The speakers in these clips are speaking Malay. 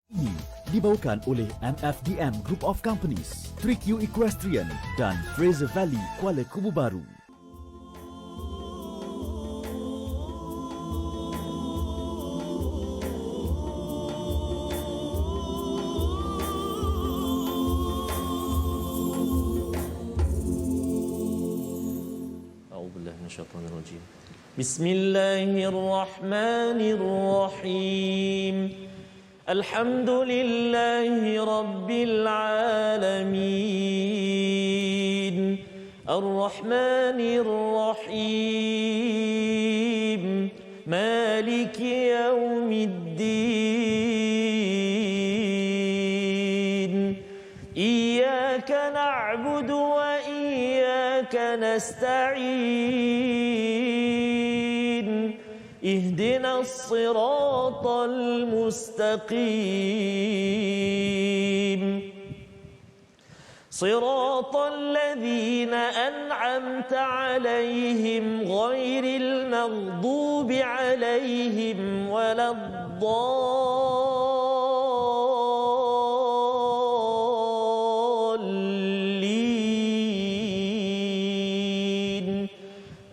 Ini dibawakan oleh MFDM Group of Companies, 3Q Equestrian dan Fraser Valley Kuala Kubu Baru. Bismillahirrahmanirrahim. Alhamdulillahi Rabbil Alamin. Ar-Rahmanir-Rahim. Maliki Yawmiddin. Iyyaka na'budu wa iyyaka nasta'in. اهدنا الصراط المستقيم صراط الذين أنعمت عليهم غير المغضوب عليهم ولا الضالين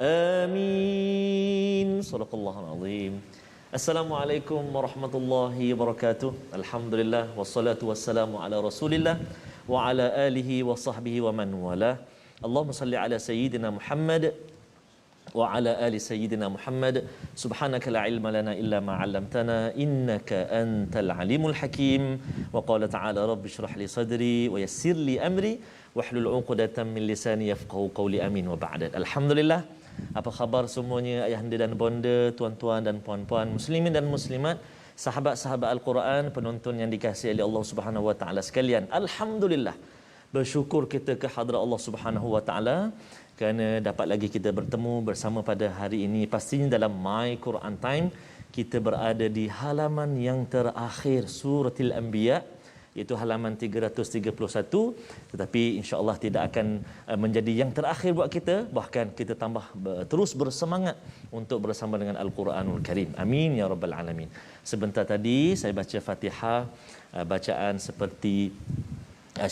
آمين. Sadaqallahul Azim. Assalamualaikum warahmatullahi wabarakatuh. Alhamdulillah wassalatu wassalamu ala Rasulillah wa ala alihi wa sahbihi wa man wala. Allahumma salli ala sayyidina Muhammad wa ala ali sayyidina Muhammad. Subhanaka la ilma lana illa ma 'allamtana innaka antal alimul hakim. Wa qala ta'ala rabbi shrah li sadri wa yassir li amri wahlul 'uqdatam min lisani yafqahu qawli. Amin wa ba'da. Alhamdulillah. Apa khabar semuanya, ayahanda dan bonda, tuan-tuan dan puan-puan, muslimin dan muslimat, sahabat-sahabat Al-Quran, penonton yang dikasihi oleh Allah Subhanahu wa taala sekalian. Alhamdulillah. Bersyukur kita ke hadrat Allah Subhanahu wa taala kerana dapat lagi kita bertemu bersama pada hari ini. Pastinya dalam My Quran Time kita berada di halaman yang terakhir suratul Anbiya, iaitu halaman 331, tetapi insya-Allah tidak akan menjadi yang terakhir buat kita, bahkan kita tambah terus bersemangat untuk bersama dengan Al-Quranul Karim. Amin ya rabbal alamin. Sebentar tadi saya baca Fatihah, bacaan seperti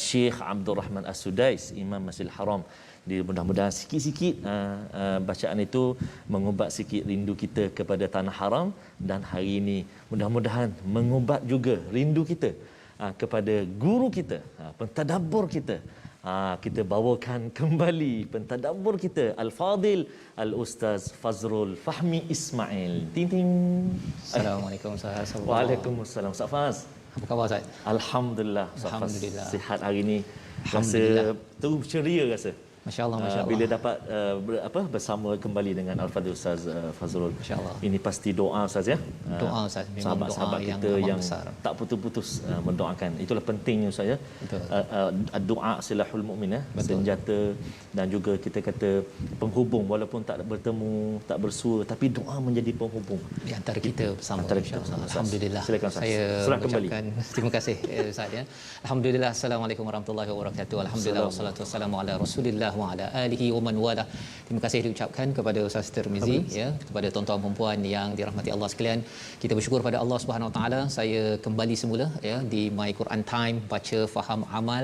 Syekh Abdul Rahman As-Sudais, Imam Masjidil Haram. Mudah-mudahan sikit-sikit bacaan itu mengubat sikit rindu kita kepada tanah haram, dan hari ini mudah-mudahan mengubat juga rindu kita kepada guru kita, pentadabbur kita. Kita bawakan kembali pentadabbur kita, Al-Fadil Al-Ustaz Fazrul Fahmi Ismail. Ting ting. Assalamualaikum Ustaz. Waalaikumsalam Ustaz Faz. Apa khabar Ustaz? Alhamdulillah Ustaz Faz. Alhamdulillah. Sihat hari ini. Rasa terus ceria rasa. Masya-Allah, masya-Allah. Bila dapat bersama kembali dengan Al-Fadhil Ustaz Fazrul. Masya-Allah. Ini pasti doa Ustaz ya. Doa Ustaz, memang sahabat-sahabat doa kita yang besar. tak putus-putus mendoakan. Itulah pentingnya Ustaz ya. Betul. Doa silahul mukmin ya. Betul. Senjata dan juga kita kata penghubung, walaupun tak bertemu, tak bersua, tapi doa menjadi penghubung Di antara kita bersama. Antara kita insya-Allah. bersama, Ustaz. Alhamdulillah. Silakan, Ustaz. Saya Serah kembali. mengucapkan terima kasih Ustaz ya. Alhamdulillah. Assalamualaikum warahmatullahi wabarakatuh. Alhamdulillah wassalatu wassalamu ala Rasulillah wa ala alihi wa man wala. Terima kasih diucapkan kepada Ustaz Tirmizi ya, kepada tuan-tuan dan puan yang dirahmati Allah sekalian. Kita bersyukur pada Allah Subhanahu Wa Taala. Saya kembali semula ya di My Quran Time, baca faham amal,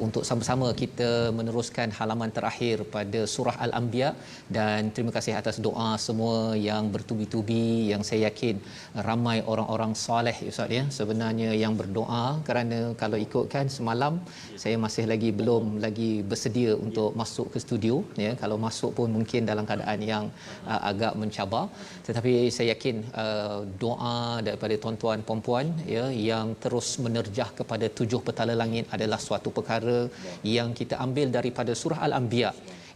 untuk sama-sama kita meneruskan halaman terakhir pada surah Al-Anbiya, dan terima kasih atas doa semua yang bertubi-tubi, yang saya yakin ramai orang-orang soleh Ustaz ya sebenarnya yang berdoa, kerana kalau ikutkan semalam saya masih belum bersedia untuk masuk ke studio ya. Kalau masuk pun mungkin dalam keadaan yang agak mencabar, tetapi saya yakin doa daripada tuan-tuan puan-puan ya yang terus menerjah kepada 7 petala langit adalah suatu perkara yang kita ambil daripada surah Al-Anbiya.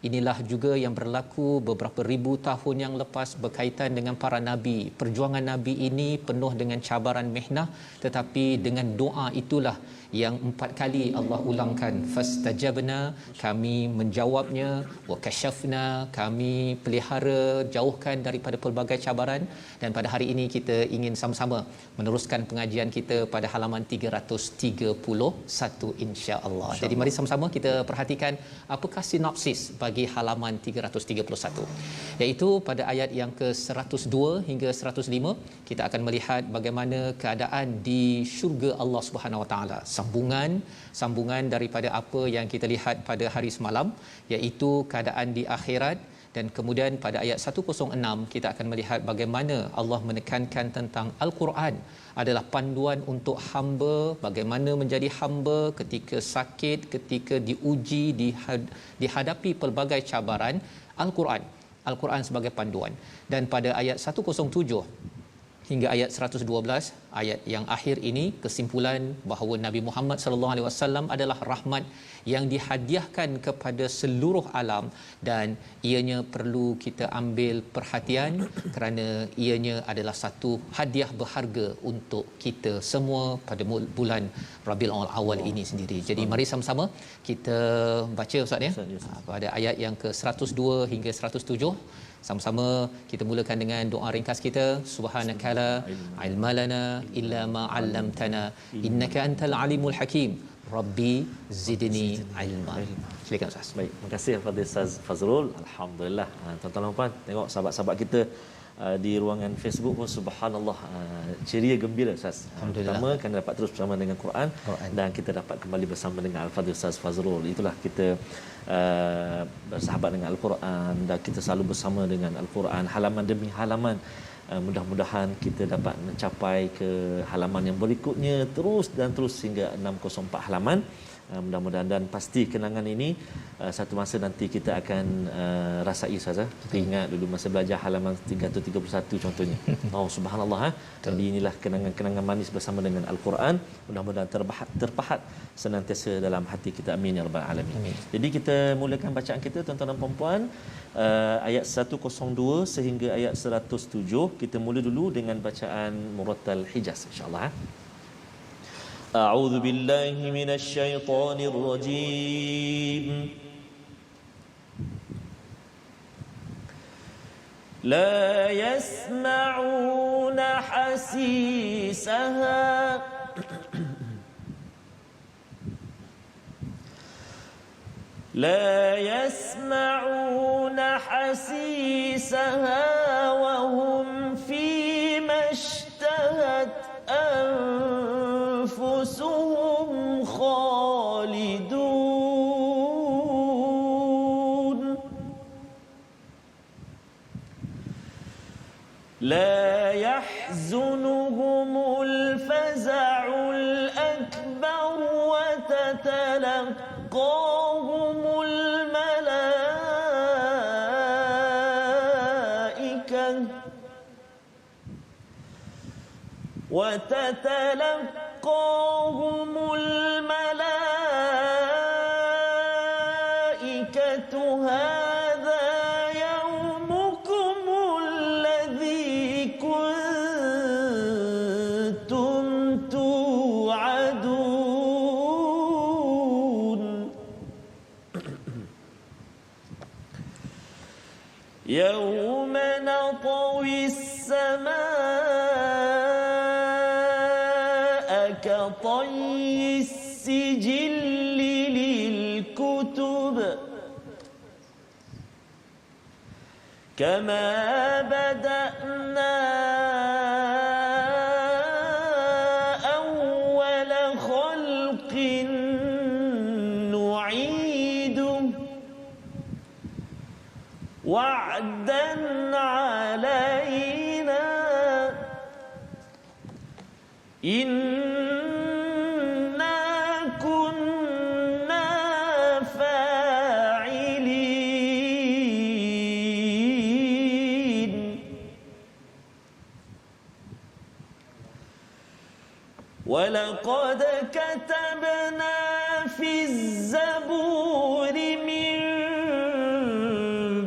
Inilah juga yang berlaku beberapa ribu tahun yang lepas berkaitan dengan para nabi. Perjuangan nabi ini penuh dengan cabaran mihnah, tetapi dengan doa itulah yang 4 kali Allah ulangkan. Fastajabna, kami menjawabnya, wa kashafna, kami pelihara, jauhkan daripada pelbagai cabaran. Dan pada hari ini kita ingin sama-sama meneruskan pengajian kita pada halaman 331 insya-Allah. Jadi mari sama-sama kita perhatikan apakah sinopsis bagi bagi halaman 331, iaitu pada ayat yang ke-102 hingga 105 kita akan melihat bagaimana keadaan di syurga Allah Subhanahu Wa Taala, sambungan daripada apa yang kita lihat pada hari semalam, iaitu keadaan di akhirat. Dan kemudian pada ayat 106 kita akan melihat bagaimana Allah menekankan tentang Al-Quran adalah panduan untuk hamba, bagaimana menjadi hamba ketika sakit, ketika diuji, dihadapi pelbagai cabaran. Al-Quran sebagai panduan. Dan pada ayat 107 hingga ayat 112, ayat yang akhir ini, kesimpulan bahawa Nabi Muhammad sallallahu alaihi wasallam adalah rahmat yang dihadiahkan kepada seluruh alam, dan ianya perlu kita ambil perhatian kerana ianya adalah satu hadiah berharga untuk kita semua pada bulan Rabiul Awal ini sendiri. Jadi mari sama-sama kita baca Ustaz ya, pada ayat yang ke-102 hingga 107. Sama-sama kita mulakan dengan doa ringkas kita. Subhanakala ilmalana illa ma 'allamtana innaka antal alimul hakim. Rabbi zidni ilma. Silakan Ustaz. Baik, terima kasih kepada Ustaz Fazrul. Alhamdulillah. Tuan-tuan dan puan, tengok sahabat-sahabat kita di ruangan Facebook pun subhanallah ceria gembira Ustaz. Pertama kerana dapat terus bersama dengan Quran dan kita dapat kembali bersama dengan Al-Fadhil Ustaz Fazrul. Itulah kita bersahabat dengan Al-Quran dan kita selalu bersama dengan Al-Quran halaman demi halaman. Mudah-mudahan kita dapat mencapai ke halaman yang berikutnya terus dan terus hingga 604 halaman. Mudah-mudahan, dan pasti kenangan ini satu masa nanti kita akan rasai saja. Kita ingat dulu masa belajar halaman 331 contohnya. Oh subhanallah. Jadi inilah kenangan-kenangan manis bersama dengan Al-Quran. Mudah-mudahan terpahat senantiasa dalam hati kita. Amin ya rabbal alamin. Amin. Jadi kita mulakan bacaan kita tuan-tuan dan puan-puan, ayat 102 sehingga ayat 107. Kita mula dulu dengan bacaan Murattal Hijaz insya-Allah. أعوذ بالله من الشيطان الرجيم لا يسمعون حسيسها لا يسمعون حسيسها وهم فيما اشتهت أنفسهم خالدون لا يحزنهم الفزع الأكبر وتتلقاهم الملائكة هذا يومكم الذي كنتم توعدون يوم نطوي السماء كطي السجل للكتب كما بدأنا أول خلق نعيده وعدا علينا إنا كنا فاعلين ولقد كتبنا في الزبور من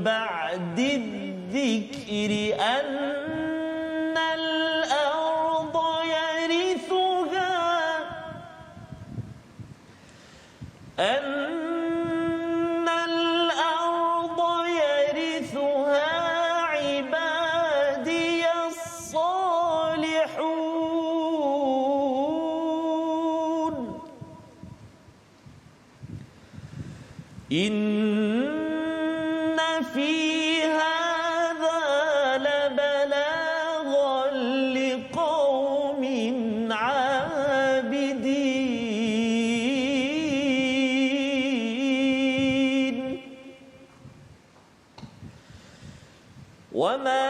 بعد الذكر أن الأرض يرثها عبادي الصالحون إن في هذا لبلاغا لقوم عابدين وما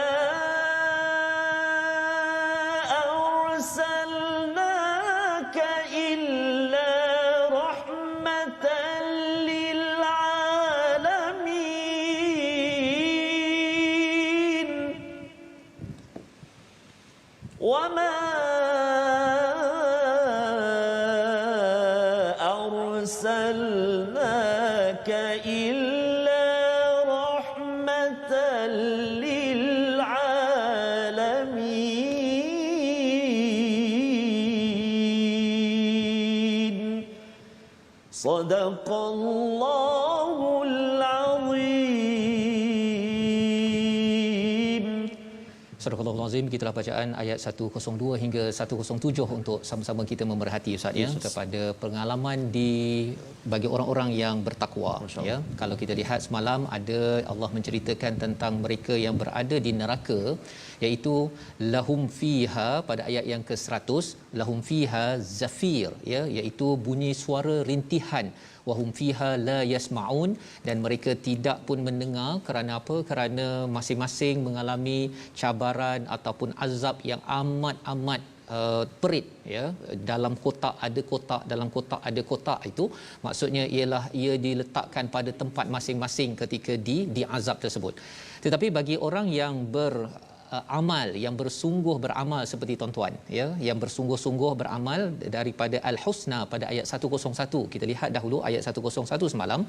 أرسلناك إلا رحمة للعالمين وما أرسلناك إلا رحمة للعالمين صدق الله العظيم. Surah Al-Azim, begitulah bacaan ayat 102 hingga 107 untuk sama-sama kita memerhati Ustaz ya, kepada pengalaman bagi orang-orang yang bertakwa ya. Kalau kita lihat semalam ada Allah menceritakan tentang mereka yang berada di neraka, iaitu lahum fiha pada ayat yang ke-100, lahum fiha zafir ya, iaitu bunyi suara rintihan, wahum fiha la yasmaun, dan mereka tidak pun mendengar. Kerana apa? Kerana masing-masing mengalami cabaran ataupun azab yang amat perit ya. Dalam kotak ada kotak, dalam kotak ada kotak, itu maksudnya ialah ia diletakkan pada tempat masing-masing ketika diazab tersebut. Tetapi bagi orang yang amal, yang bersungguh beramal seperti tuan-tuan ya, yang bersungguh-sungguh beramal daripada al-husna pada ayat 101. Kita lihat dahulu ayat 101 semalam,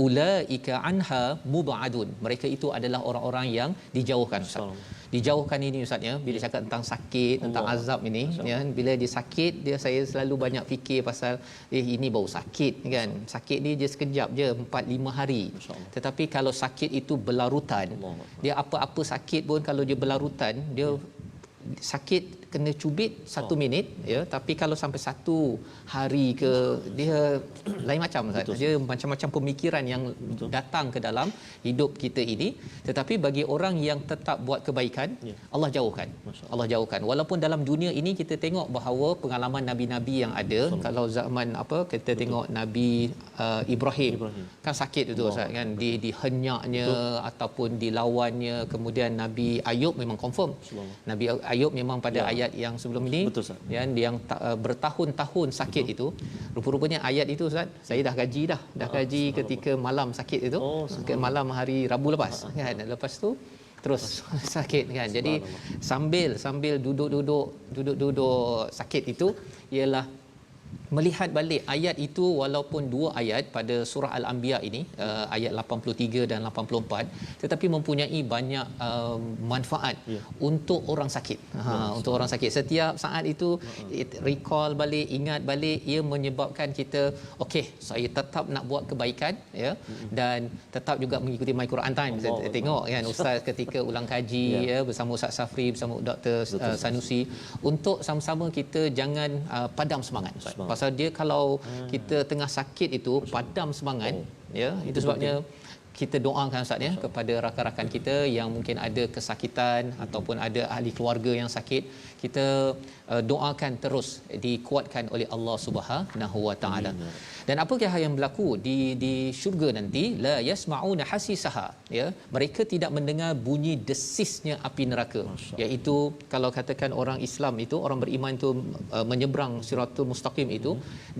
ulaika anha mubadun, mereka itu adalah orang-orang yang dijauhkan Ustaz. Dijauhkan ini Ustaz ya, bila cakap tentang sakit, tentang azab ini ya, bila dia sakit, saya selalu banyak fikir pasal ini baru sakit kan. Sakit ni dia sekejap je, 4-5 hari. Tetapi kalau sakit itu berlarutan, dia apa-apa sakit pun kalau dia berlarutan, dia sakit kena cubit 1 minit ya, tapi kalau sampai 1 hari ke, dia lain macam Ustaz. Dia macam-macam pemikiran yang datang ke dalam hidup kita ini. Tetapi bagi orang yang tetap buat kebaikan, Allah jauhkan. Allah jauhkan. Walaupun dalam dunia ini kita tengok bahawa pengalaman nabi-nabi yang ada, kalau zaman kita tengok Nabi Ibrahim kan sakit itu Ustaz kan, dihenyaknya ataupun dilawannya. Kemudian Nabi Ayub memang confirm. Nabi Ayub memang pada ayat yang sebelum ini yang bertahun-tahun sakit itu, rupa-rupanya ayat itu Ustaz saya dah gaji ketika malam sakit itu, malam hari Rabu lepas kan, lepas tu terus sakit kan. Jadi sambil duduk sakit itu ialah melihat balik ayat itu, walaupun 2 ayat pada surah Al-Anbiya ini, ayat 83 dan 84, tetapi mempunyai banyak manfaat untuk orang sakit. Untuk orang sakit setiap saat itu recall balik, ingat balik, ia menyebabkan kita okey, saya tetap nak buat kebaikan ya, dan tetap juga mengikuti My Quran Time. Saya tengok kan ustaz ketika ulang kaji ya, bersama Ustaz Safri, bersama Dr. Sanusi, untuk sama-sama kita jangan padam semangat. Pasal dia kalau kita tengah sakit itu padam semangat ya, itu sebabnya kita doakan Ustaz ya kepada rakan-rakan kita yang mungkin ada kesakitan ataupun ada ahli keluarga yang sakit, kita doakan terus dikuatkan oleh Allah Subhanahu Wa Taala. Dan apakah yang berlaku di syurga nanti? La yasmauna hasisaha ya, mereka tidak mendengar bunyi desisnya api neraka. Iaitu kalau katakan orang Islam itu, orang beriman itu menyeberang siratul mustaqim itu,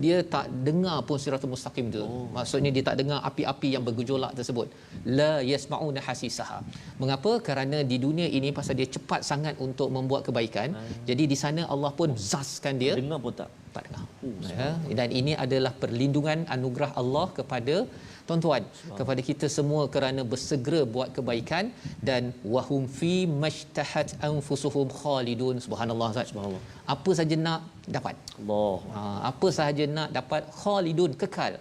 dia tak dengar pun siratul mustaqim itu. Maksudnya dia tak dengar api-api yang bergejolak tersebut. La yasmauna hasisaha. Mengapa? Kerana di dunia ini pasal dia cepat sangat untuk membuat kebaikan. Jadi di sana Allah pun zaskan dia. Dengar pun tak dengar. Ya, dan ini adalah perlindungan anugerah Allah kepada tuan-tuan, kepada kita semua, kerana bersegera buat kebaikan. Dan wahum fi mashtahat anfusuhum khalidun. Subhanallah Ustaz. apa saja nak dapat. Allah. Apa sahaja nak dapat, khalidun, kekal.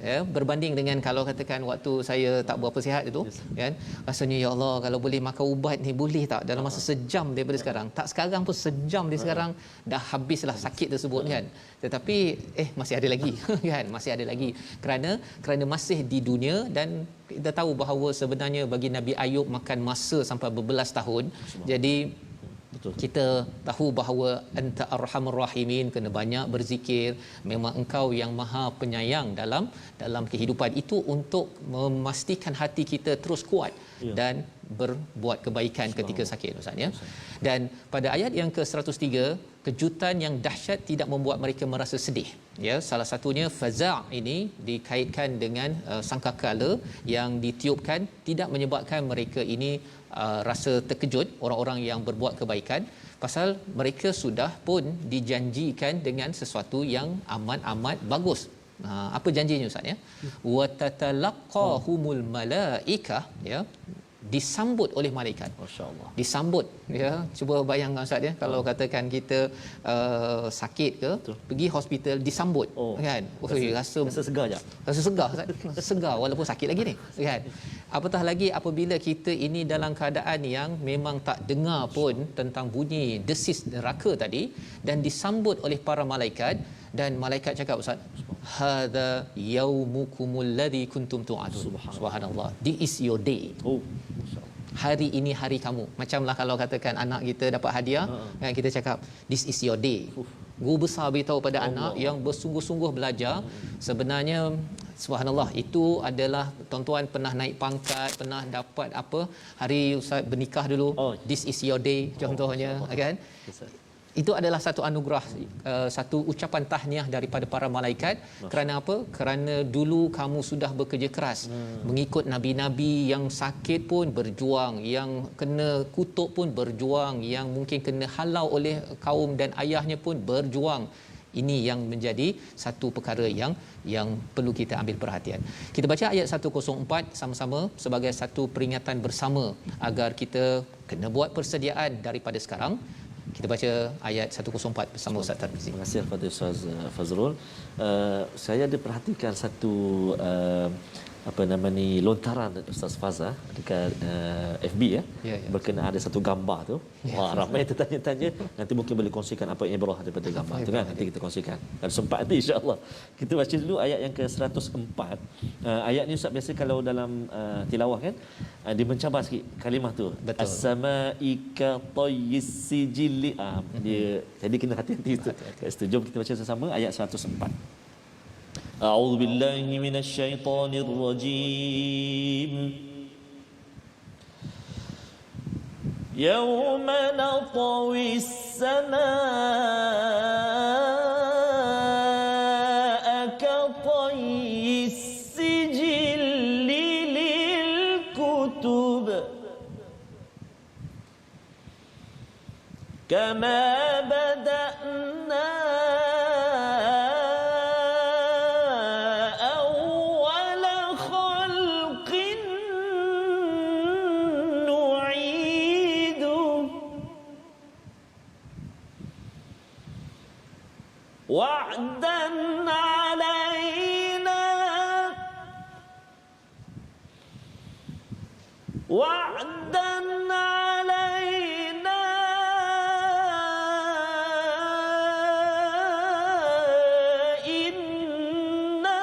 Ya, berbanding dengan kalau katakan waktu saya tak berapa sihat itu, kan, rasanya ya Allah kalau boleh makan ubat ni boleh tak dalam masa sejam daripada sekarang. Tak sekarang pun sejam dari sekarang dah habislah sakit tersebut, kan. Tetapi masih ada lagi kan, masih ada lagi kerana masih di dunia. Dan kita tahu bahawa sebenarnya bagi Nabi Ayub makan masa sampai berbelas tahun. Jadi Betul. kita tahu bahawa anta arhamur rahimin, kena banyak berzikir. Memang engkau yang maha penyayang dalam kehidupan itu, untuk memastikan hati kita terus kuat dan berbuat kebaikan ketika sakit, Ustaz, ya. Dan pada ayat yang ke-103, kejutan yang dahsyat tidak membuat mereka merasa sedih, ya. Salah satunya faza' ini dikaitkan dengan sangkakala yang ditiupkan, tidak menyebabkan mereka ini rasa terkejut, orang-orang yang berbuat kebaikan, pasal mereka sudah pun dijanjikan dengan sesuatu yang amat bagus. Apa janjinya, Ustaz, ya? Wa tatalaqahumul malaikah, ya, disambut oleh malaikat. Masya-Allah. Disambut, ya. Cuba bayangkan, Ustaz, ya, kalau katakan kita sakit ke, pergi hospital disambut, kan. Rasa segar je. Rasa segar, Ustaz. Rasa segar walaupun sakit lagi ni, kan. Apatah lagi apabila kita ini dalam keadaan yang memang tak dengar pun tentang bunyi desis neraka tadi, dan disambut oleh para malaikat. Dan malaikat cakap, Ustaz, hadza yaumukumul ladzi kuntum tu'adun. Subhanallah, this is your day. Hari ini hari kamu. Macamlah kalau katakan anak kita dapat hadiah, kan, kita cakap this is your day. Guru besar beritahu pada anak yang bersungguh-sungguh belajar, sebenarnya subhanallah, itu adalah tuan-tuan pernah naik pangkat, pernah dapat apa, hari Ustaz bernikah dulu, this is your day contohnya, kan. Itu adalah satu anugerah, satu ucapan tahniah daripada para malaikat. Kerana apa? Kerana dulu kamu sudah bekerja keras, mengikut nabi-nabi yang sakit pun berjuang, yang kena kutuk pun berjuang, yang mungkin kena halau oleh kaum dan ayahnya pun berjuang. Ini yang menjadi satu perkara yang perlu kita ambil perhatian. Kita baca ayat 104 sama-sama sebagai satu peringatan bersama agar kita kena buat persediaan daripada sekarang. Kita baca ayat 104 bersama Ustaz Tarmizi. Terima kasih kepada Ustaz Fazrul. Saya ada perhatikan satu lontaran Ustaz Fazah dekat FB, ya. Berkenaan ada satu gambar tu. Wah, ramai tertanya-tanya. Nanti mungkin boleh kongsikan apa ibrah daripada gambar tu, kan. Nanti kita kongsikan. Kalau sempat nanti, insya-Allah. Kita baca dulu ayat yang ke-104. Ayat ni Ustaz biasa kalau dalam tilawah, kan, dia mencabar sikit kalimah tu. As-sama'i ka tayyis sijilli. Dia jadi kena hati-hati tu. Kat situ. Jom kita baca sama-sama ayat 104. أعوذ بالله من الشيطان الرجيم يوم نطوي السماء كطي السجل للكتب كما بدأنا وعدا علينا إنا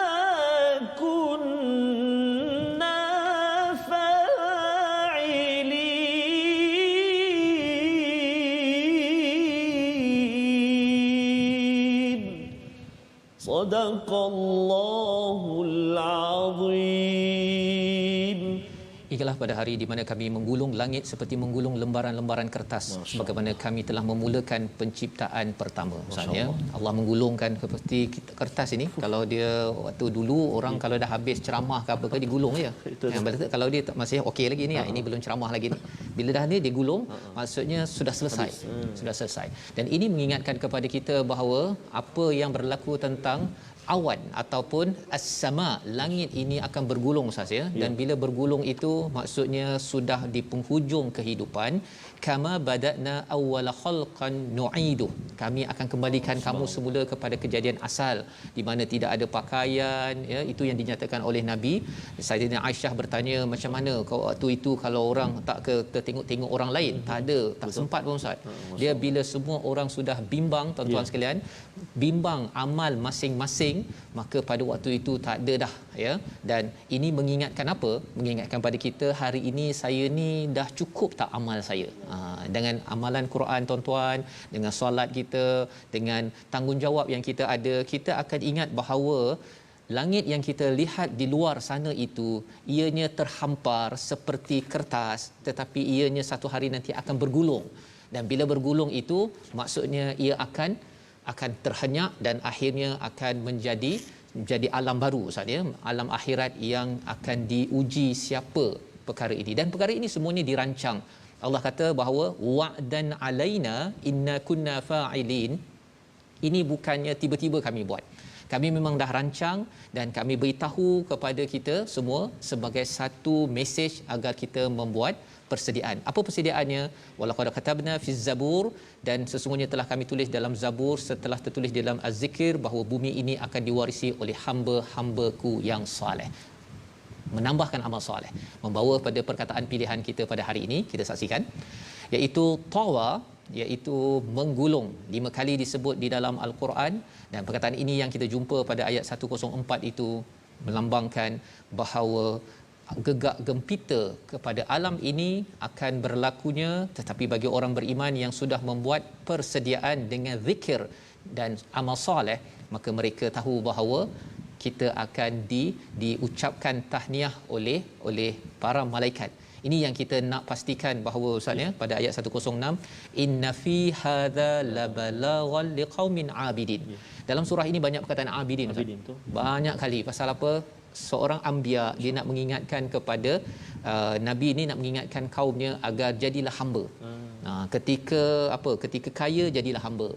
كنا فاعلين صدق الله العظيم. Inilah pada hari di mana kami menggulung langit seperti menggulung lembaran-lembaran kertas, bagaimana kami telah memulakan penciptaan pertama. Misalnya Allah menggulungkan seperti kertas ini. Kalau dia waktu dulu orang kalau dah habis ceramah ke apa ke digulung je. Kalau dia masih okey lagi ni, ini belum ceramah lagi ni. Bila dah ni digulung, maksudnya sudah selesai. Sudah selesai. Dan ini mengingatkan kepada kita bahawa apa yang berlaku tentang awan ataupun as-sama, langit ini akan bergulung saja, dan bila bergulung itu maksudnya sudah di penghujung kehidupan. Kama bada'na awwala khalqan nu'idu, kami akan kembalikan kamu semula kepada kejadian asal di mana tidak ada pakaian, ya, itu yang dinyatakan oleh Nabi. Sayyidina Aisyah bertanya, macam mana kau waktu itu kalau orang tak ke tertengok-tengok orang lain? Tak ada, tak sempat pun Ustaz. Dia bila semua orang sudah bimbang, tuan-tuan sekalian, bimbang amal masing-masing, maka pada waktu itu tak ada dah, ya. Dan ini mengingatkan apa? Mengingatkan pada kita, hari ini saya ni dah cukup tak amal saya? Dengan amalan Quran tuan-tuan, dengan solat kita, dengan tanggungjawab yang kita ada, kita akan ingat bahawa langit yang kita lihat di luar sana itu ianya terhampar seperti kertas, tetapi ianya satu hari nanti akan bergulung. Dan bila bergulung itu maksudnya ia akan terhenyak dan akhirnya akan menjadi alam baru Ustaz, ya, alam akhirat yang akan diuji siapa perkara ini. Dan perkara ini semuanya dirancang. Allah kata bahawa wa'dan alaina inna kunna fa'ilin. Ini bukannya tiba-tiba kami buat. Kami memang dah rancang dan kami beritahu kepada kita semua sebagai satu mesej agar kita membuat persediaan. Apa persediaannya? Walaqad katabna fiz zabur, dan sesungguhnya telah kami tulis dalam Zabur setelah tertulis dalam Az-Zikr bahawa bumi ini akan diwarisi oleh hamba-hambaku yang soleh. Menambahkan amal soleh, membawa pada perkataan pilihan kita pada hari ini kita saksikan, iaitu tawa, iaitu menggulung. 5 kali disebut di dalam Al-Quran, dan perkataan ini yang kita jumpa pada ayat 104 itu melambangkan bahawa gegak gempita kepada alam ini akan berlakunya, tetapi bagi orang beriman yang sudah membuat persediaan dengan zikir dan amal soleh, maka mereka tahu bahawa kita akan diucapkan tahniah oleh para malaikat. Ini yang kita nak pastikan bahawa Ustaz, ya, pada ayat 106, inna fi hadza labalaghan liqaumin abidin. Dalam surah ini banyak perkataan abidin, banyak kali. Pasal apa? Seorang anbiya dia nak mengingatkan kepada nabi ini, nak mengingatkan kaumnya agar jadilah hamba. Ketika kaya jadilah hamba,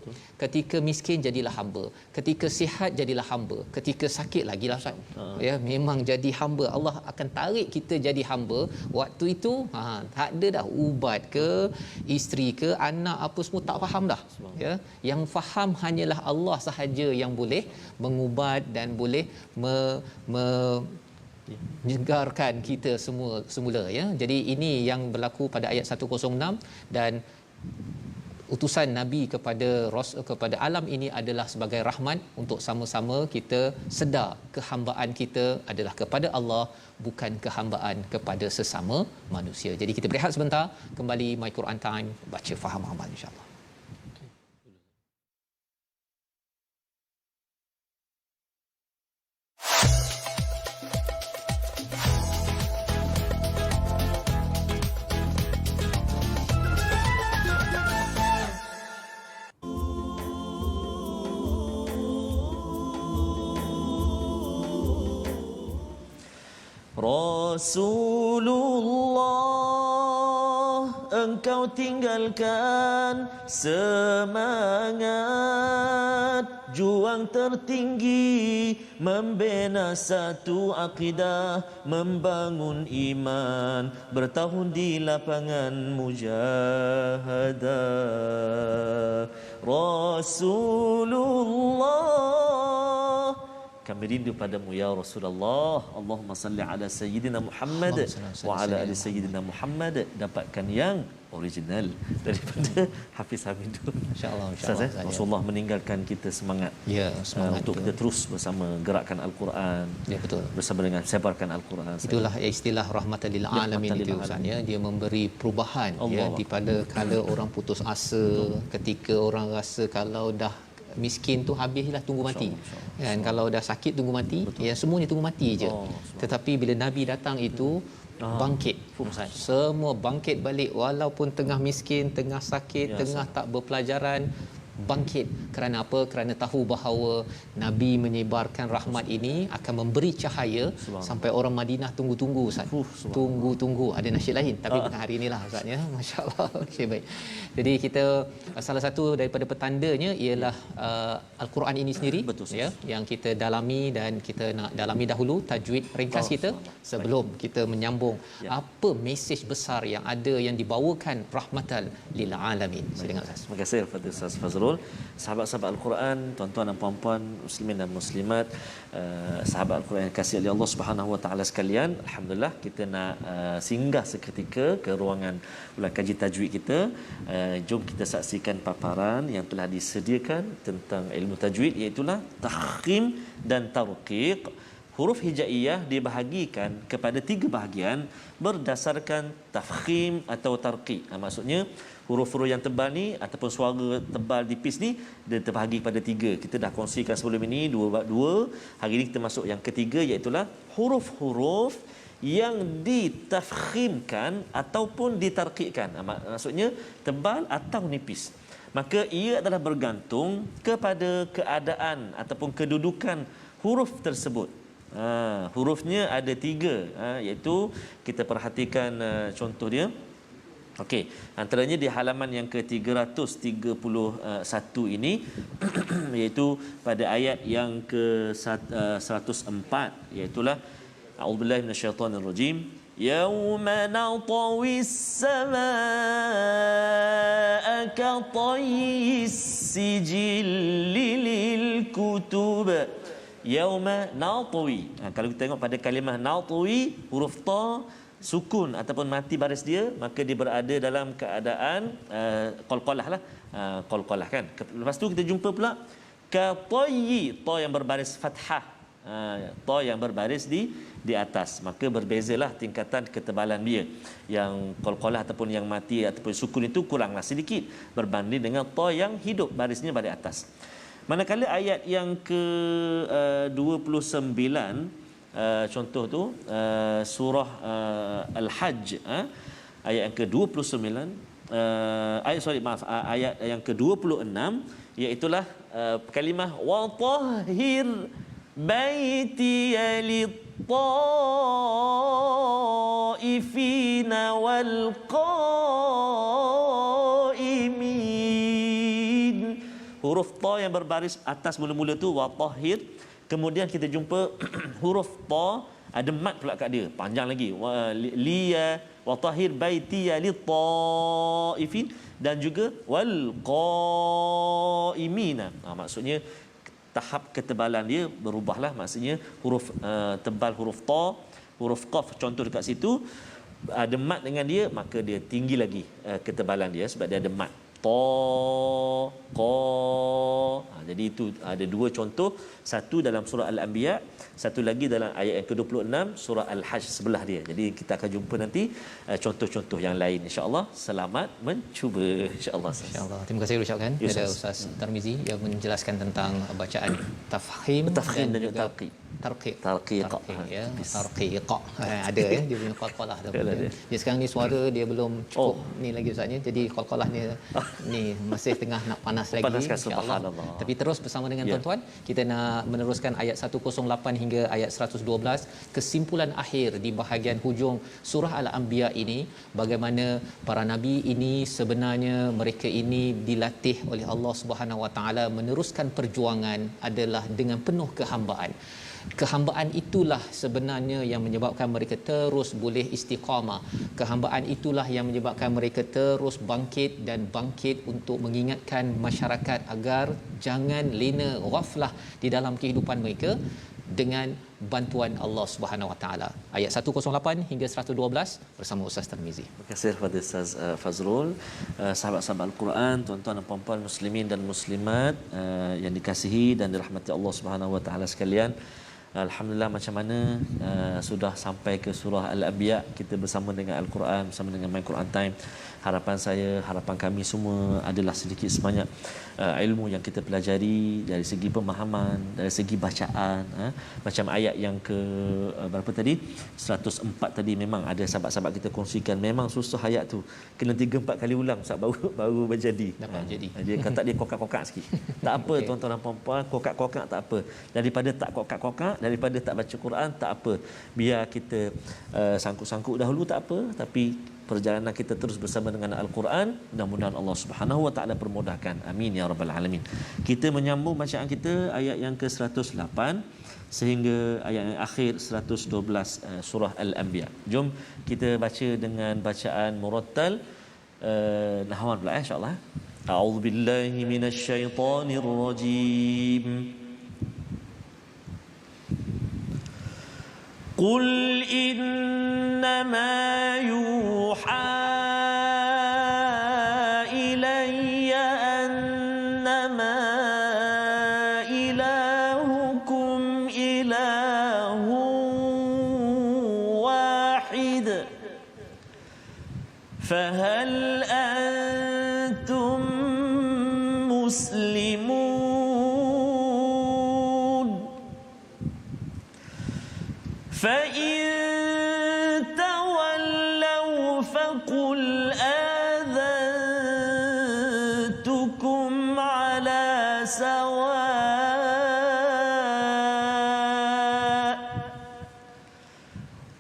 ketika miskin jadilah hamba, ketika sihat jadilah hamba, ketika sakit lagilah Ustaz. Ya, memang jadi hamba. Allah akan tarik kita jadi hamba. Waktu itu tak ada dah ubat ke isteri ke anak apa semua tak faham dah, ya. Yang faham hanyalah Allah sahaja yang boleh mengubat dan boleh menyegarkan kita semula, ya. Jadi ini yang berlaku pada ayat 106, dan utusan Nabi kepada alam ini adalah sebagai rahmat untuk sama-sama kita sedar kehambaan kita adalah kepada Allah, bukan kehambaan kepada sesama manusia. Jadi kita berehat sebentar, kembali My Quran Time, baca faham amal insya-Allah. Rasulullah, engkau tinggalkan semangat, juang tertinggi, membina satu akidah, membangun iman, bertahun di lapangan mujahadah. Rasulullah, kami rindu padamu ya Rasulullah. Allahumma salli ala Sayyidina Muhammad wa ala ali Sayyidina Muhammad. Dapatkan yang original daripada Hafiz Hamidun. Insya-Allah. Rasulullah meninggalkan kita semangat. Ya, semangat untuk kita terus bersama gerakkan Al-Quran. Ya, betul. Bersama dengan sebarkan Al-Quran. Itulah istilah rahmatan lil alamin itu Ustaz, ya. Dia memberi perubahan, ya, di pada kala orang putus asa, ketika orang rasa kalau dah miskin tu habislah, tunggu mati. Kan, kalau dah sakit tunggu mati. Betul. Ya, semuanya tunggu mati je. Tetapi bila Nabi datang itu bangkit. Semua bangkit balik, walaupun tengah miskin, tengah sakit, tengah tak berpelajaran, bangkit. Kerana apa? Kerana tahu bahawa Nabi menyebarkan rahmat ini akan memberi cahaya sampai orang Madinah tunggu-tunggu Ustaz. Tunggu-tunggu. Ada nasyid lain tapi bukan hari inilah Ustaz ya. Masya-Allah. Okey, baik. Jadi kita salah satu daripada petandanya ialah Al-Quran ini sendiri. Betul, ya, yang kita dalami dan kita nak dalami dahulu tajwid ringkas kita sebelum kita menyambung apa mesej besar yang ada yang dibawakan rahmatan lil alamin. Silakan Ustaz. Terima kasih kepada Ustaz Fazrul. Sahabat-sahabat Al-Quran, tuan-tuan dan puan-puan, muslimin dan muslimat, sahabat Al-Quran yang kasih oleh Allah Subhanahu Wa Taala sekalian, alhamdulillah kita nak singgah seketika ke ruangan ulang kaji tajwid kita. Jom kita saksikan paparan yang telah disediakan tentang ilmu tajwid, iaitu tafkhim dan tarqiq. Huruf hijaiyah dibahagikan kepada 3 bahagian berdasarkan tafkhim atau tarqiq. Maksudnya huruf-huruf yang tebal ni ataupun suara tebal tipis ni dia terbahagi kepada 3. Kita dah kongsikan sebelum ini 2. Hari ini kita masuk yang ketiga, iaitu huruf-huruf yang ditafkhimkan ataupun ditarqiqkan. Maksudnya tebal atau nipis. Maka ia adalah bergantung kepada keadaan ataupun kedudukan huruf tersebut. Hurufnya ada 3, iaitu kita perhatikan contoh dia. Okey, antaranya di halaman yang ke-331 ini iaitu pada ayat yang ke-104, iaitu a'udzubillahi minasyaitonirrajim. Yauma natawis samaa ka tayyis sijilli lil kutub. Yauma natwi. Kalau kita tengok pada kalimah natwi, huruf ta sukun ataupun mati baris dia, maka dia berada dalam keadaan qalqalah qalqalah kan. Lepas tu kita jumpa pula ka tayyi, ta yang berbaris fathah, ta yang berbaris di atas, maka berbezalah tingkatan ketebalan dia. Yang qalqalah ataupun yang mati ataupun sukun itu kuranglah sedikit berbanding dengan ta yang hidup barisnya pada atas. Manakala ayat yang ke-29, contoh tu surah Al-Hajj, ayat yang ke-29, ayat yang ke-26, iaitu kalimah wa tahhir baitiya lit-taifina wal qaimin. Huruf ta yang berbaris atas mula-mula tu wa tahhir. Kemudian kita jumpa huruf ta ada mat pula kat dia, panjang lagi. Liya wa tahhir baitiya lit-taifin dan juga wal qaimina. Maksudnya tahap ketebalan dia berubahlah. Maksudnya huruf tebal huruf ta, huruf qaf contoh dekat situ ada mat dengan dia, maka dia tinggi lagi ketebalan dia sebab dia ada mat. Ta, qa. Jadi itu ada 2 contoh, satu dalam surah Al-Anbiya, satu lagi dalam ayat yang ke-26 surah Al-Hajj sebelah dia. Jadi kita akan jumpa nanti contoh-contoh yang lain, insya-Allah. Selamat mencuba, insya-Allah. Insya-Allah. Terima kasih ucapkan kepada Ustaz Tarmizi yang menjelaskan tentang bacaan tafkhim dan juga tarqiq ya, tarqiq ada ya, dia punya qalqalah dia sekarang ni suara dia belum cukup ni lagi Ustaz ni, jadi qalqalah dia ni masih tengah nak panas lagi, insya-Allah. Tapi terus bersama dengan tuan-tuan, kita nak meneruskan ayat 108 hingga ayat 112, kesimpulan akhir di bahagian hujung surah Al-Anbiya ini, bagaimana para nabi ini sebenarnya mereka ini dilatih oleh Allah Subhanahu Wa Taala meneruskan perjuangan adalah dengan penuh kehambaan. Kehambaan itulah sebenarnya yang menyebabkan mereka terus boleh istiqamah. Kehambaan itulah yang menyebabkan mereka terus bangkit dan bangkit untuk mengingatkan masyarakat agar jangan lena ghaflah di dalam kehidupan mereka dengan bantuan Allah Subhanahu Wa Taala. Ayat 108 hingga 112 bersama Ustaz Tarmizi. Terima kasih kepada Ustaz Fazrul. Sahabat-sahabat Al-Quran, tuan-tuan dan puan-puan muslimin dan muslimat yang dikasihi dan dirahmati Allah Subhanahu Wa Taala sekalian. Alhamdulillah, macam mana sudah sampai ke surah Al-Anbiya, kita bersama dengan Al-Quran, bersama dengan My Quran Time. Harapan saya, harapan kami semua adalah sedikit sebanyak ilmu yang kita pelajari dari segi pemahaman, dari segi bacaan. Macam ayat yang ke berapa tadi, 104 tadi, memang ada sahabat-sahabat kita kongsikan memang susah ayat tu, kena 3-4 kali ulang Ustaz baru berjadi. Jadi Dia kata dia kokak-kokak sikit. Tak apa Okey. tuan-tuan dan puan-puan, kokak-kokak tak apa. Daripada tak kokak-kokak, daripada tak baca Quran tak apa. Biar kita sangkut-sangkut dahulu tak apa, tapi perjalanan kita terus bersama dengan Al-Quran. Mudah-mudahan Allah Subhanahu Wa Taala permudahkan. Amin ya rabbal alamin. Kita menyambung bacaan kita ayat yang ke-108 sehingga ayat yang akhir 112 surah Al-Anbiya. Jom kita baca dengan bacaan murattal nahwan pula insya-Allah. A'udzu billahi minasyaitonir rajim. قل إنما يوحى إلي أنما إلهكم إله واحد فهل أنتم مسلمون فإن تولوا فقل آذنتكم على سواء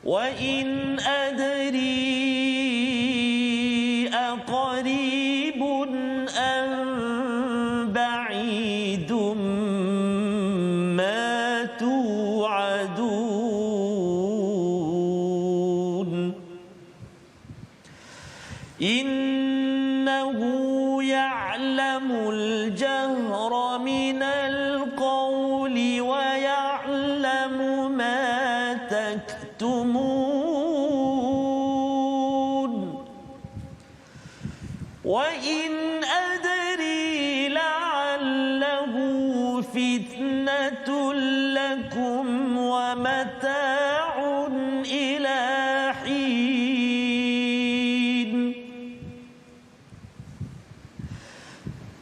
وإن أدري أقريب أم بعيد ما توعدون إنه يعلم الجهر من القول ويعلم ما تكتمون وإن أدري لعله فتنة لكم ومتاع إلى حين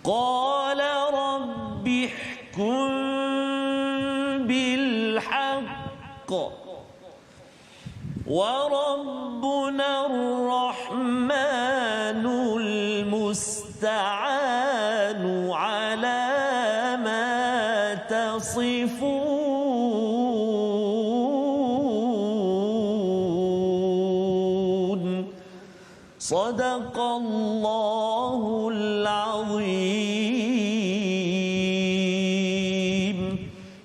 قال رب احكم بالحق وربنا الرحمن المستعان على ما تصفون صدق الله العظيم.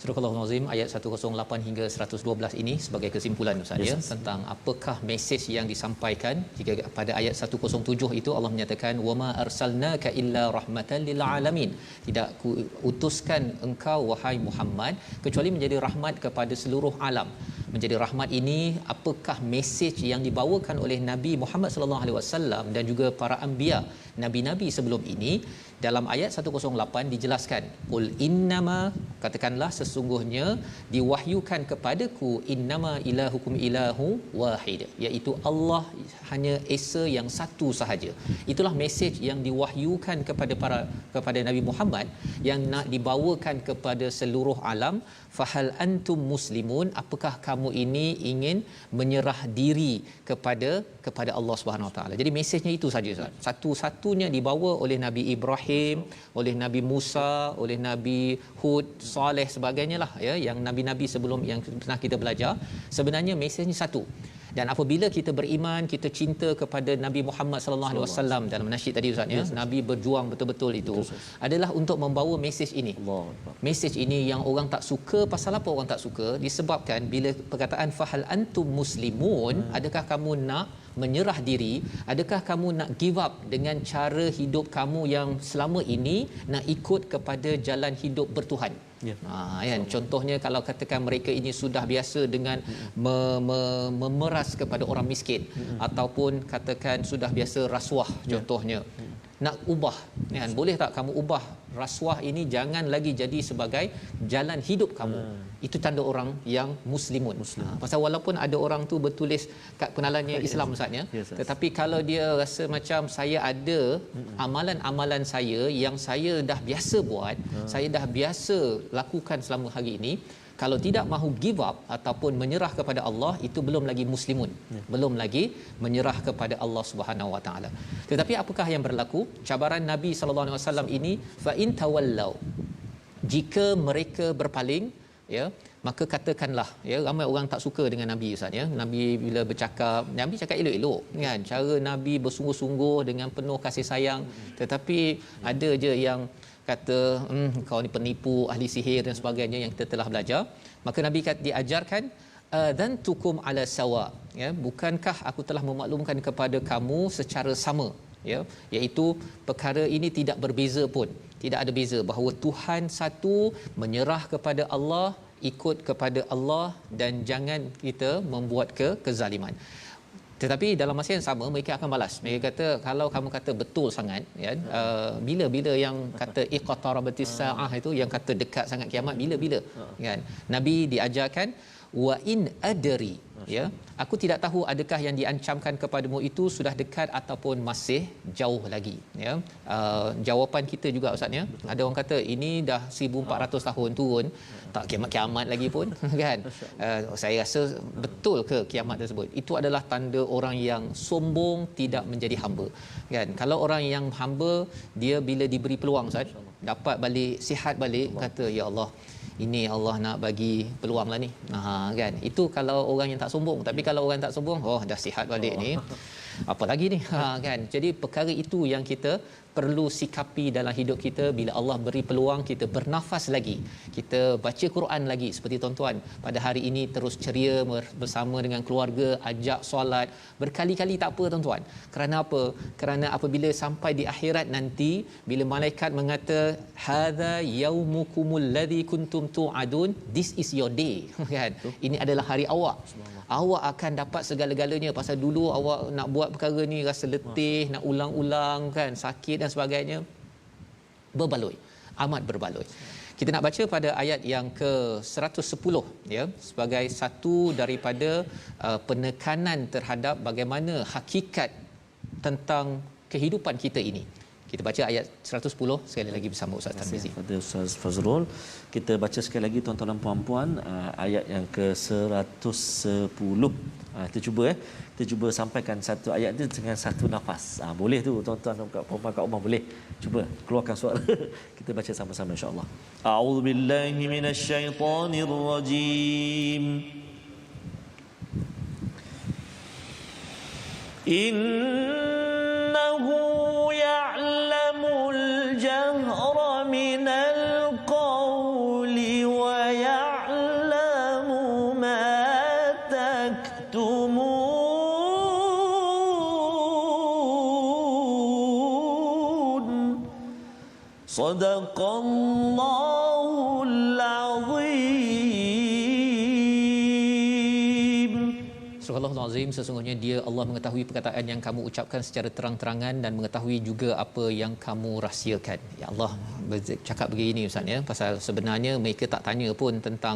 Surah Al-Azim ayat 108 hingga 112 ini sebagai kesimpulan Ustaz ya, tentang apakah mesej yang disampaikan. Jika pada ayat 107 itu Allah menyatakan wama arsalnaka illa rahmatan lil alamin, tidak ku utuskan engkau wahai Muhammad kecuali menjadi rahmat kepada seluruh alam. Menjadi rahmat ini, apakah mesej yang dibawakan oleh Nabi Muhammad sallallahu alaihi wasallam dan juga para anbiya, nabi-nabi sebelum ini? Dalam ayat 108 dijelaskan, qul innama, katakanlah sesungguhnya diwahyukan kepadaku innama ilahukum ilahu wahid, iaitu Allah hanya esa yang satu sahaja. Itulah mesej yang diwahyukan kepada Nabi Muhammad yang nak dibawakan kepada seluruh alam. Fahal antum muslimun, apakah kamu ini ingin menyerah diri kepada Allah Subhanahu Wa Taala. Jadi mesejnya itu saja Ustaz. Satu-satunya dibawa oleh Nabi Ibrahim, oleh Nabi Musa, oleh Nabi Hud, Saleh sebagainya lah ya, yang nabi-nabi sebelum yang pernah kita belajar. Sebenarnya mesejnya satu. Dan apabila kita beriman, kita cinta kepada Nabi Muhammad sallallahu alaihi wasallam, dalam nasyid tadi Ustaz ya, Nabi berjuang betul-betul itu adalah untuk membawa mesej ini. Mesej ini yang orang tak suka, pasal apa orang tak suka? Disebabkan bila perkataan fahal antum muslimun, adakah kamu nak menyerah diri, adakah kamu nak give up dengan cara hidup kamu yang selama ini nak ikut kepada jalan hidup bertuhan? Ya. Kan contohnya kalau katakan mereka ini sudah biasa dengan memeras kepada orang miskin, ataupun katakan sudah biasa rasuah contohnya. Nak ubah kan, boleh tak kamu ubah rasuah ini jangan lagi jadi sebagai jalan hidup kamu. Itu tanda orang yang muslimun. Pasal walaupun ada orang tu bertulis kat penalannya Islam Ustaz ya, tetapi kalau dia rasa macam saya ada amalan-amalan saya yang saya dah biasa buat, saya dah biasa lakukan selama hari ini, kalau tidak mahu give up ataupun menyerah kepada Allah, itu belum lagi muslimun, belum lagi menyerah kepada Allah Subhanahu Wa Taala. Tetapi apakah yang berlaku? Cabaran Nabi sallallahu alaihi wasallam ini, fa in tawallau, jika mereka berpaling, ya, maka katakanlah, ya, ramai orang tak suka dengan Nabi Ustaz ya. Nabi bila bercakap, Nabi cakap elok-elok kan, cara Nabi bersungguh-sungguh dengan penuh kasih sayang, tetapi ada je yang kata kau ni penipu, ahli sihir dan sebagainya yang kita telah belajar. Maka Nabi diajarkan dzantukum ala sawa, ya, bukankah aku telah memaklumkan kepada kamu secara sama, ya, iaitu perkara ini tidak berbeza pun, tidak ada beza, bahawa Tuhan satu, menyerah kepada Allah, ikut kepada Allah, dan jangan kita membuat kezaliman. Tetapi dalam masa yang sama mereka akan balas. Mereka kata kalau kamu kata betul sangat, ya, bila-bila yang kata iqtarabatis saah itu, yang kata dekat sangat kiamat, bila-bila kan. Nabi diajarkan wa in adri, ya, aku tidak tahu adakah yang diancamkan kepadamu itu sudah dekat ataupun masih jauh lagi, ya. Jawapan kita juga Ustaz ya, ada orang kata ini dah 1400 tahun turun, tak kiamat-kiamat lagi pun kan. Saya rasa betul ke kiamat tersebut? Itu adalah tanda orang yang sombong, tidak menjadi hamba kan. Kalau orang yang hamba, dia bila diberi peluang Ustaz, dapat balik sihat balik, kata ya Allah, ini Allah nak bagi peluang lah ni, kan. Itu kalau orang yang tak sombong. Tapi kalau orang tak sombong, oh dah sihat balik ni, apa lagi ni, kan. Jadi perkara itu yang kita perlu sikapi dalam hidup kita. Bila Allah beri peluang, kita bernafas lagi, kita baca Quran lagi, seperti tuan-tuan pada hari ini terus ceria bersama dengan keluarga, ajak solat berkali-kali, tak apa tuan-tuan. Kerana apa? Kerana apabila sampai di akhirat nanti, bila malaikat mengata hadza yaumukumul ladzi kuntum tu'adun, this is your day kan, ini adalah hari awak, awak akan dapat segala-galanya. Pasal dulu awak nak buat perkara ni rasa letih, nak ulang-ulang kan, sakit dan sebagainya, berbaloi, amat berbaloi. Kita nak baca pada ayat yang ke-110, ya, sebagai satu daripada penekanan terhadap bagaimana hakikat tentang kehidupan kita ini. Kita baca ayat 110 sekali lagi bersama Ustaz Tarmizi. Pada Ustaz Fazrul, kita baca sekali lagi tuan-tuan dan puan-puan, ayat yang ke-110. Kita cuba kita cuba sampaikan satu ayat itu dengan satu nafas. Boleh tu tuan-tuan dan puan-puan kat rumah, boleh cuba keluarkan suara. Kita baca sama-sama insya-Allah. A'udzubillahi minasyaitonirrajim. Innahu ya'lamul jahra minal qawli wa ya'lamu ma taktumun. Sadaqallahul azim. Surah Al-Azim, sesungguhnya dia Allah mengetahui perkataan yang kamu ucapkan secara terang-terangan dan mengetahui juga apa yang kamu rahsiakan. Ya Allah cakap begini Ustaz ya, pasal sebenarnya mereka tak tanya pun tentang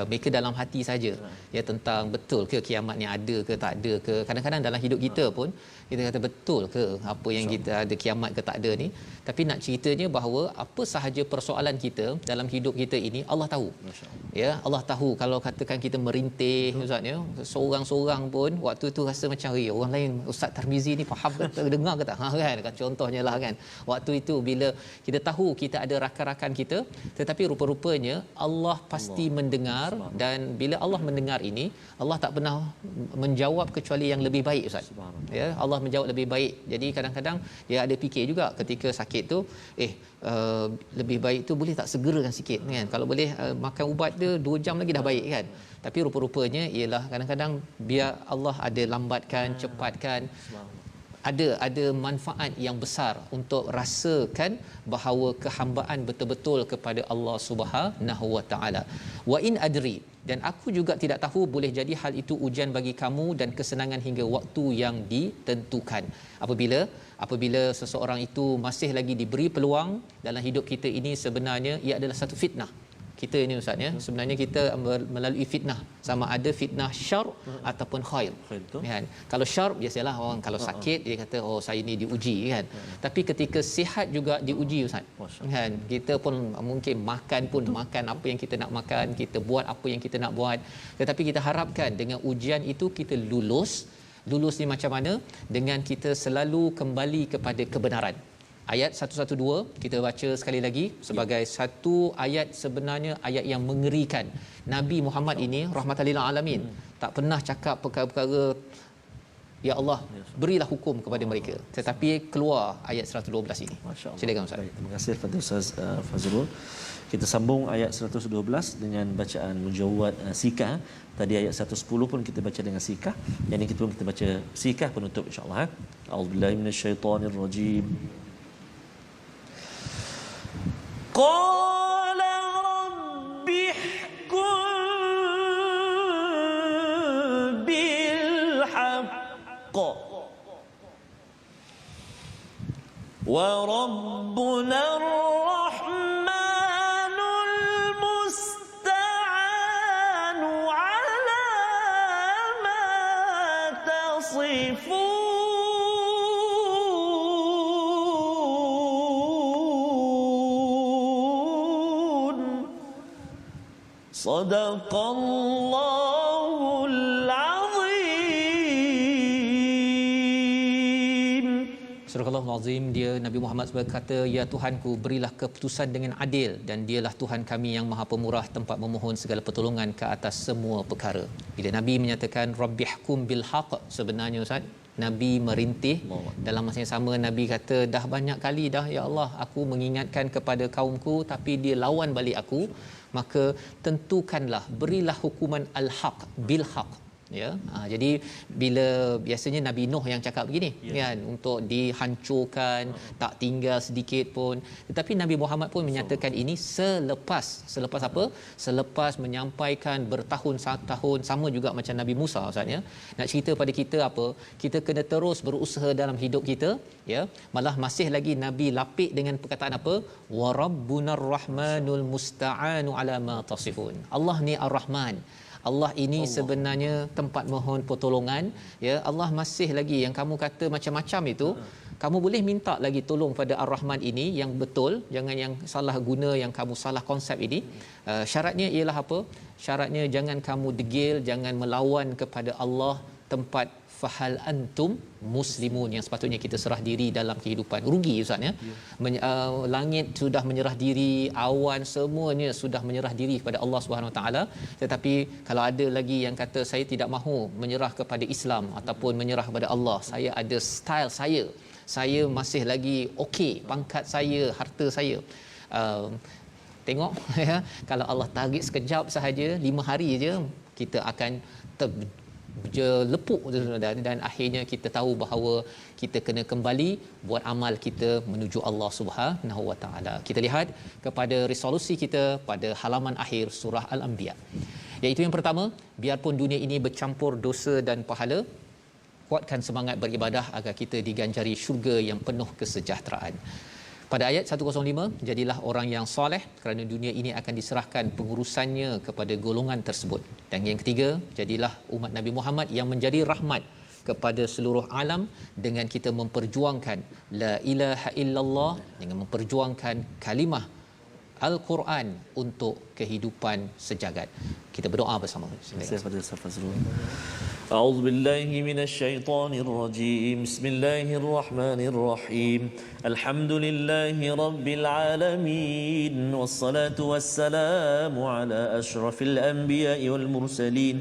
mereka dalam hati saja, ya, tentang betul ke kiamat ni ada ke tak ada ke. Kadang-kadang dalam hidup kita pun kita kata betul ke apa yang kita ada kiamat ke tak ada ni, tapi nak ceritanya bahawa apa sahaja persoalan kita dalam hidup kita ini Allah tahu. Ya, Allah tahu. Kalau katakan kita merintih Ustaz ya, seorang-seorang pun waktu tu rasa macam orang lain, Ustaz Tarmizi ni faham ke, dengar ke tak, kan, contohnya lah kan. Waktu itu bila kita tahu kita ada rakan-rakan kita, tetapi rupa-rupanya Allah pasti mendengar, dan bila Allah mendengar ini, Allah tak pernah menjawab kecuali yang lebih baik Ustaz. Ya, Allah menjawab lebih baik. Jadi kadang-kadang dia ada fikir juga ketika sakit tu, lebih baik tu boleh tak segerakan sikit kan, kalau boleh makan ubat dia 2 jam lagi dah baik kan. Tapi rupa-rupanya ialah kadang-kadang biar Allah ada lambatkan, cepatkan. ada manfaat yang besar untuk rasakan bahawa kehambaan betul-betul kepada Allah Subhanahu Wa Taala. Wa in adri, dan aku juga tidak tahu, boleh jadi hal itu ujian bagi kamu dan kesenangan hingga waktu yang ditentukan. Apabila seseorang itu masih lagi diberi peluang dalam hidup kita ini, sebenarnya ia adalah satu fitnah. Kita ini Ustaz ya, sebenarnya kita melalui fitnah, sama ada fitnah syar ataupun khair. Kan? Kalau syar biasalah orang kalau sakit dia kata oh saya ini diuji kan. Tapi ketika sihat juga diuji Ustaz. Kan? Kita pun mungkin makan apa yang kita nak makan, kita buat apa yang kita nak buat. Tetapi kita harapkan dengan ujian itu kita lulus ni macam mana? Dengan kita selalu kembali kepada kebenaran. Ayat 112 kita baca sekali lagi sebagai satu ayat, sebenarnya ayat yang mengerikan. Nabi Muhammad ini rahmatan lil alamin, tak pernah cakap perkara-perkara ya Allah berilah hukum kepada mereka, tetapi keluar ayat 112 ini. Silakan Ustaz. Baik, terima kasih kepada Ustaz Fazrul. Kita sambung ayat 112 dengan bacaan mujawwad sikah. Tadi ayat 110 pun kita baca dengan sikah. Yang ini kita pun kita baca sikah penutup insya-Allah. A'udzubillahi minasyaitonirrajim. قال رب احكم بالحق وربنا الرحمن المستعان على ما تصفون صدق الله العظيم. Surah Al-Azim, dia Nabi Muhammad berkata, ya Tuhanku, berilah keputusan dengan adil, dan dialah Tuhan kami yang Maha Pemurah, tempat memohon segala pertolongan ke atas semua perkara. Bila Nabi menyatakan rabbihkum bil haqq, sebenarnya Ustaz, Nabi merintih. Dalam masa yang sama Nabi kata, dah banyak kali dah ya Allah aku mengingatkan kepada kaumku tapi dia lawan balik aku, maka tentukanlah, berilah hukuman al-haq bil haq. Ya, jadi bila biasanya Nabi Nuh yang cakap begini kan, untuk dihancurkan, tak tinggal sedikit pun, tetapi Nabi Muhammad pun menyatakan ini selepas apa, selepas menyampaikan bertahun-tahun, sama juga macam Nabi Musa Ustaz ya. Nak cerita pada kita apa, kita kena terus berusaha dalam hidup kita ya. Malah masih lagi Nabi lapik dengan perkataan apa, wa rabbunar rahmanul musta'anu ala ma tasifun. Allah ni ar-Rahman, Allah ini sebenarnya tempat mohon pertolongan ya. Allah masih lagi yang kamu kata macam-macam itu, kamu boleh minta lagi tolong pada Ar-Rahman ini yang betul, jangan yang salah guna, yang kamu salah konsep ini. Syaratnya ialah apa? Syaratnya jangan kamu degil, jangan melawan kepada Allah. Tempat fahal antum muslimun, yang sepatutnya kita serah diri dalam kehidupan. Rugi Ustaz ya. Langit sudah menyerah diri, awan semuanya sudah menyerah diri kepada Allah Subhanahu Wa Taala, tetapi kalau ada lagi yang kata saya tidak mahu menyerah kepada Islam ataupun menyerah kepada Allah, saya ada style saya masih lagi okey, pangkat saya, harta saya, tengok ya, kalau Allah tarik sekejap sahaja 5 hari je kita akan lepuk dan akhirnya kita tahu bahawa kita kena kembali buat amal kita menuju Allah Subhanahu Wa Taala. Kita lihat kepada resolusi kita pada halaman akhir surah Al-Anbiya, iaitu yang pertama, biarpun dunia ini bercampur dosa dan pahala, kuatkan semangat beribadah agar kita diganjari syurga yang penuh kesejahteraan. Pada ayat 105, jadilah orang yang soleh kerana dunia ini akan diserahkan pengurusannya kepada golongan tersebut. Dan yang ketiga, jadilah umat Nabi Muhammad yang menjadi rahmat kepada seluruh alam dengan kita memperjuangkan la ilaha illallah, dengan memperjuangkan kalimah Al-Quran untuk kehidupan sejagat. Kita berdoa bersama. أعوذ بالله من الشيطان الرجيم بسم الله الرحمن الرحيم الحمد لله رب العالمين والصلاة والسلام على أشرف الأنبياء والمرسلين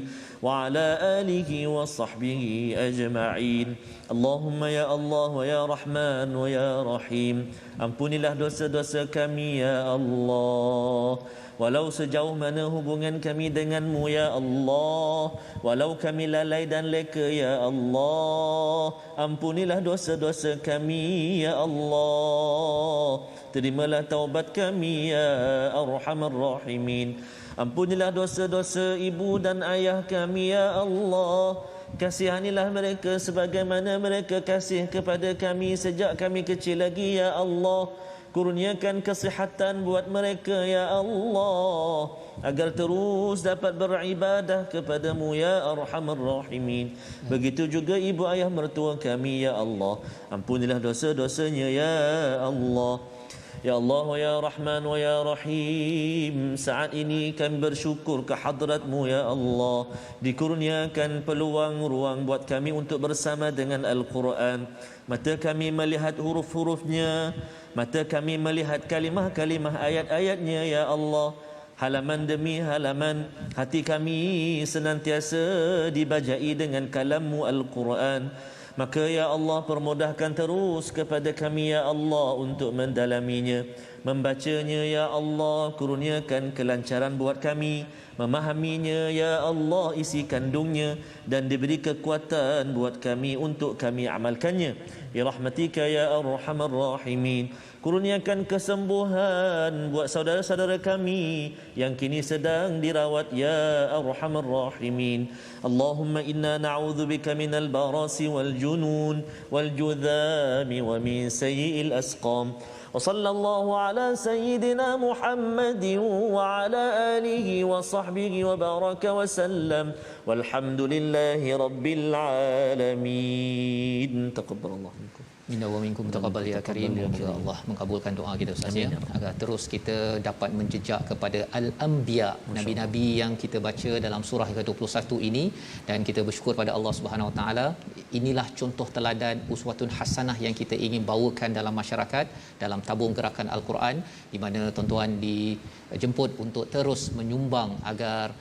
وعلى آله وصحبه أجمعين اللهم يا الله ويا رحمن ويا رحيم ampunilah dosa-dosa kami ya Allah, walau sejauh mana hubungan kami denganmu ya Allah, walau kami lalai dan leka ya Allah, ampunilah dosa-dosa kami ya Allah, terimalah taubat kami ya Arhamar Rahimin. Ampunilah dosa-dosa ibu dan ayah kami ya Allah, kasihanilah mereka sebagaimana mereka kasih kepada kami sejak kami kecil lagi ya Allah. Kurniakan kesihatan buat mereka ya Allah, agar terus dapat beribadah kepadamu ya Arhamar Rahimin. Begitu juga ibu ayah mertua kami ya Allah, ampunilah dosa-dosanya ya Allah. Ya Allah wa ya Rahman wa ya Rahim, saat ini kami bersyukur ke hadratmu ya Allah, dikurniakan peluang ruang buat kami untuk bersama dengan Al-Quran. Mata kami melihat huruf-hurufnya, mata kami melihat kalimah-kalimah ayat-ayatnya ya Allah. Halaman demi halaman hati kami senantiasa dibajai dengan kalammu Al-Quran. Maka ya Allah, permudahkan terus kepada kami ya Allah untuk mendalaminya, membacanya ya Allah. Kurniakan kelancaran buat kami memahaminya ya Allah, isi kandungnya, dan diberi kekuatan buat kami untuk kami amalkannya ya rahmatika ya Arhamar Rahimin. Kurniakan kesembuhan buat saudara-saudara kami yang kini sedang dirawat ya Arhamar Rahimin. Allahumma inna na'udzubika minal barasi wal junun wal judhami wa min sayyi'il asqam. Wa sallallahu ala sayyidina Muhammadin wa ala alihi wa sahbihi wa baraka wa sallam. Walhamdulillahi rabbil alamin. Taqabbalallahu minkum. Minna wa minkum taqabbal ya karim. Semoga Allah mengabulkan doa kita Ustaz ya, agar terus kita dapat menjejak kepada al-anbiya, nabi-nabi yang kita baca dalam surah ke-21 ini, dan kita bersyukur pada Allah Subhanahu Wa Taala. Inilah contoh teladan uswatun hasanah yang kita ingin bawakan dalam masyarakat dalam tabung gerakan Al-Quran, di mana tuan-tuan dijemput untuk terus menyumbang agar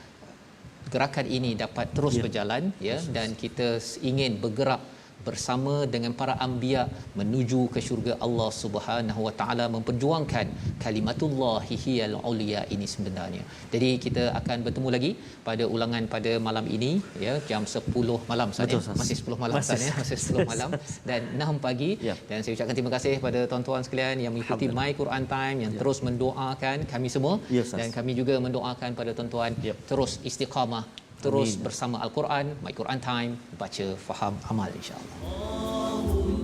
gerakan ini dapat terus berjalan ya, dan kita ingin bergerak bersama dengan para anbiya menuju ke syurga Allah Subhanahu Wa Taala, memperjuangkan kalimatullahi hiyal uliya ini sebenarnya. Jadi kita akan bertemu lagi pada ulangan pada malam ini ya, jam 10 malam saja. Masih 10 malam saja, masih 10 malam dan 6 pagi. Dan saya ucapkan terima kasih kepada tuan-tuan sekalian yang mengikuti My Quran Time, yang terus mendoakan kami semua, dan kami juga mendoakan pada tuan-tuan terus istiqamah, terus bersama Al-Quran, My Quran Time, baca, faham, amal insya-Allah.